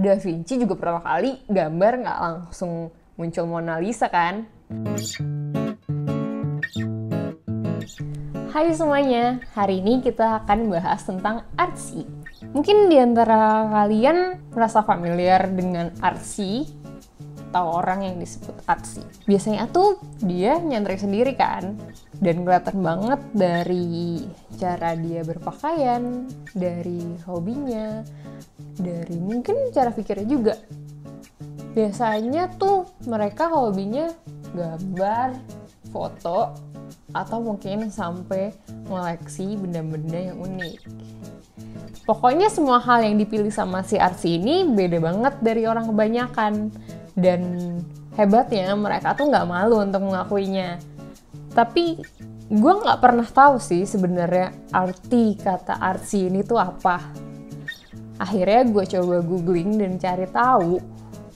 Da Vinci juga pertama kali gambar nggak langsung muncul Mona Lisa kan? Hai semuanya, hari ini kita akan bahas tentang artsy. Mungkin di antara kalian merasa familiar dengan artsy atau orang yang disebut artsy. Biasanya tuh dia nyentrik sendiri kan, dan kelihatan banget dari cara dia berpakaian, dari hobinya, dari mungkin cara pikirnya juga. Biasanya tuh mereka hobinya gambar, foto, atau mungkin sampai ngoleksi benda-benda yang unik. Pokoknya semua hal yang dipilih sama si artsy ini beda banget dari orang kebanyakan. Dan hebatnya mereka tuh nggak malu untuk mengakuinya. Tapi gue nggak pernah tahu sih sebenarnya arti kata artsy ini tuh apa. Akhirnya gue coba googling dan cari tahu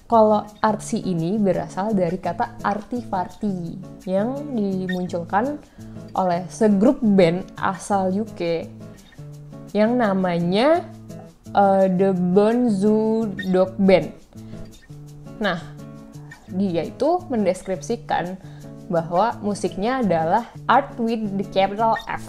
kalau artsy ini berasal dari kata arty-farty yang dimunculkan oleh segrup band asal UK yang namanya The Bonzo Dog Band. Nah, dia itu mendeskripsikan bahwa musiknya adalah art with the capital F.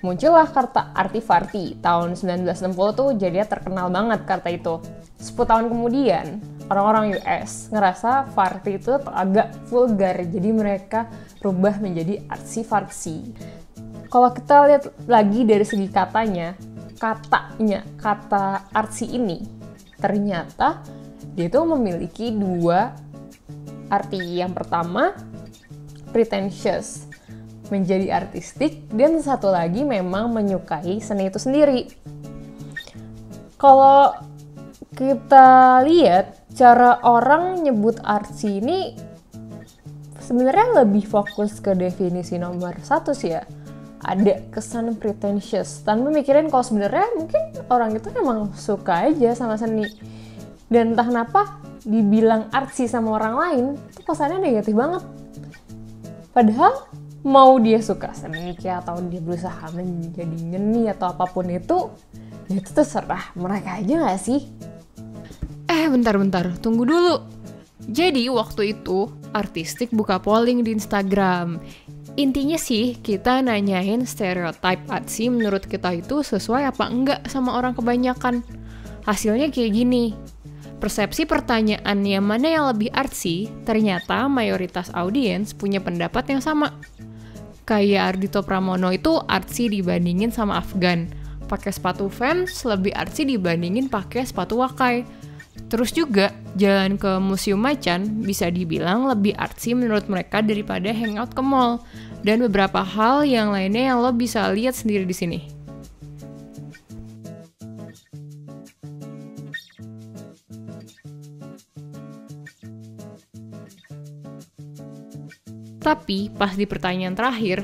Muncullah kata arty-farty tahun 1960 tuh jadinya terkenal banget kata itu. 10 tahun kemudian, orang-orang US ngerasa farty itu agak vulgar, jadi mereka rubah menjadi artsy-fartsy. Kalau kita lihat lagi dari segi katanya, kata artsy ini ternyata dia tuh memiliki dua arti. Yang pertama, pretentious, menjadi artistik, dan satu lagi memang menyukai seni itu sendiri. Kalau kita lihat cara orang nyebut artsy ini sebenarnya lebih fokus ke definisi nomor 1 sih ya. Ada kesan pretentious, tanpa mikirin kalau sebenarnya mungkin orang itu emang suka aja sama seni. Dan entah kenapa dibilang artsy sama orang lain itu kesannya negatif banget. Padahal mau dia suka seni atau dia berusaha menjadi nyeni atau apapun itu, ya itu terserah mereka aja gak sih? Bentar, tunggu dulu. Jadi waktu itu Artistik buka polling di Instagram. Intinya sih kita nanyain stereotype artsy menurut kita itu sesuai apa enggak sama orang kebanyakan. Hasilnya kayak gini. Persepsi pertanyaan yang mana yang lebih artsy, ternyata mayoritas audiens punya pendapat yang sama. Kayak Ardhito Pramono itu artsy dibandingin sama Afgan. Pakai sepatu Vans lebih artsy dibandingin pakai sepatu Wakai. Terus juga, jalan ke Museum Macan bisa dibilang lebih artsy menurut mereka daripada hangout ke mall. Dan beberapa hal yang lainnya yang lo bisa lihat sendiri di sini. Tapi pas di pertanyaan terakhir,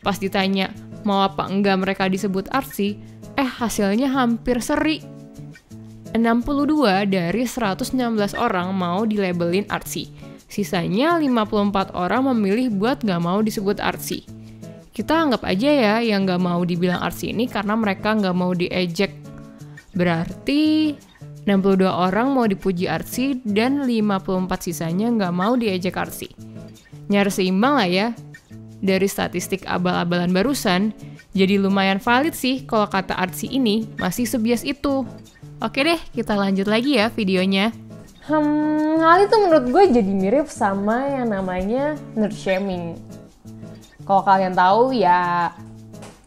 pas ditanya mau apa enggak mereka disebut artsy, hasilnya hampir seri. 62 dari 116 orang mau dilabelin artsy. Sisanya 54 orang memilih buat gak mau disebut artsy. Kita anggap aja ya yang gak mau dibilang artsy ini karena mereka gak mau diejek. Berarti 62 orang mau dipuji artsy dan 54 sisanya gak mau diejek artsy. Nyaris seimbang lah ya. Dari statistik abal-abalan barusan, jadi lumayan valid sih kalau kata artsy ini masih sebias itu. Oke deh, kita lanjut lagi ya videonya. Hal itu menurut gue jadi mirip sama yang namanya nerd shaming. Kalau kalian tahu ya,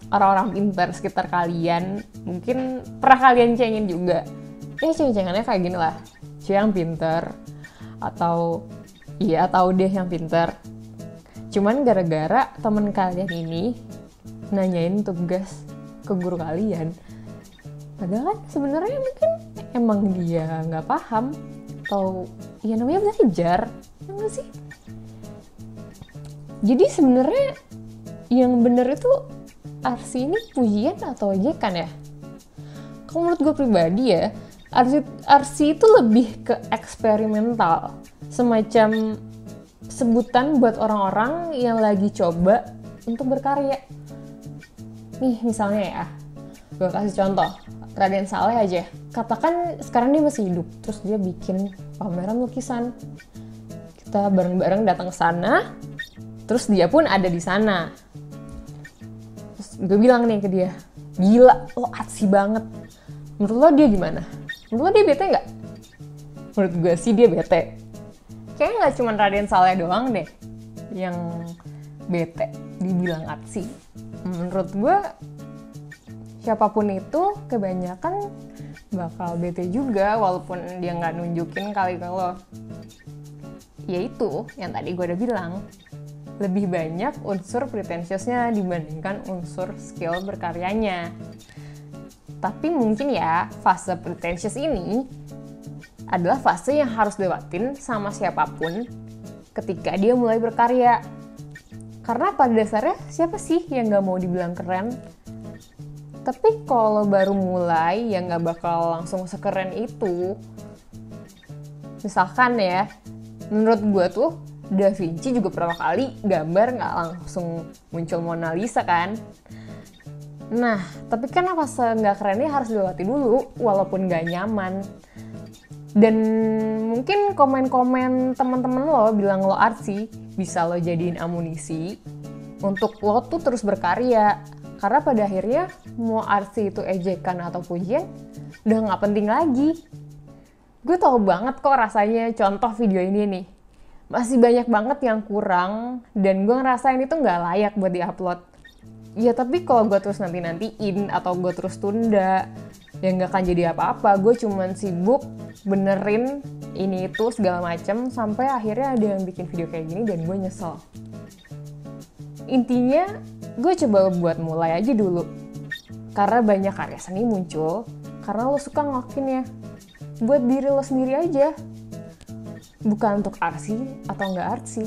orang-orang pintar sekitar kalian mungkin pernah kalian cengin juga. Ceng-cengannya kayak gini lah, yang pintar atau iya tahu deh yang pintar. Cuman gara-gara temen kalian ini nanyain tugas ke guru kalian. Padahal kan sebenarnya mungkin emang dia nggak paham atau ya namanya belajar, ya nggak sih? Jadi sebenarnya yang bener itu artsy ini pujian atau ejekan ya? Kalau menurut gue pribadi ya, artsy itu lebih ke eksperimental, semacam sebutan buat orang-orang yang lagi coba untuk berkarya. Nih misalnya ya, gue kasih contoh, Raden Saleh aja, katakan sekarang dia masih hidup, terus dia bikin pameran lukisan. Kita bareng-bareng datang ke sana, terus dia pun ada di sana. Terus gue bilang nih ke dia, gila, lo artsy banget. Menurut lo dia gimana? Menurut lo dia bete nggak? Menurut gue sih dia bete. Kayaknya nggak cuma Raden Saleh doang deh yang bete dibilang artsy. Menurut gue siapapun itu kebanyakan bakal bete juga walaupun dia nggak nunjukin kali ke lo. Yaitu yang tadi gue udah bilang, lebih banyak unsur pretentiousnya dibandingkan unsur skill berkaryanya. Tapi mungkin ya fase pretentious ini adalah fase yang harus lewatin sama siapapun ketika dia mulai berkarya. Karena pada dasarnya siapa sih yang gak mau dibilang keren? Tapi kalau baru mulai ya gak bakal langsung sekeren itu. Misalkan ya, menurut gue tuh Da Vinci juga pertama kali gambar gak langsung muncul Mona Lisa kan? Nah, tapi kan fase gak kerennya harus dilewati dulu walaupun gak nyaman. Dan mungkin komen-komen teman-teman lo bilang lo artsy bisa lo jadiin amunisi untuk lo tuh terus berkarya. Karena pada akhirnya mau artsy itu ejekan atau pujian udah gak penting lagi. Gue tau banget kok rasanya contoh video ini nih. Masih banyak banget yang kurang dan gue ngerasain itu gak layak buat diupload. Ya tapi kalau gue terus nanti-nantiin atau gue terus tunda, ya nggak akan jadi apa-apa. Gue cuman sibuk benerin ini itu segala macem sampai akhirnya ada yang bikin video kayak gini dan gue nyesel. Intinya gue coba buat mulai aja dulu. Karena banyak karya seni muncul karena lo suka ngelakuinnya. Buat diri lo sendiri aja. Bukan untuk artsy atau nggak artsy.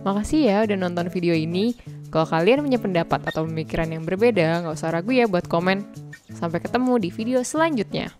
Makasih ya udah nonton video ini. Kalau kalian punya pendapat atau pemikiran yang berbeda, nggak usah ragu ya buat komen. Sampai ketemu di video selanjutnya.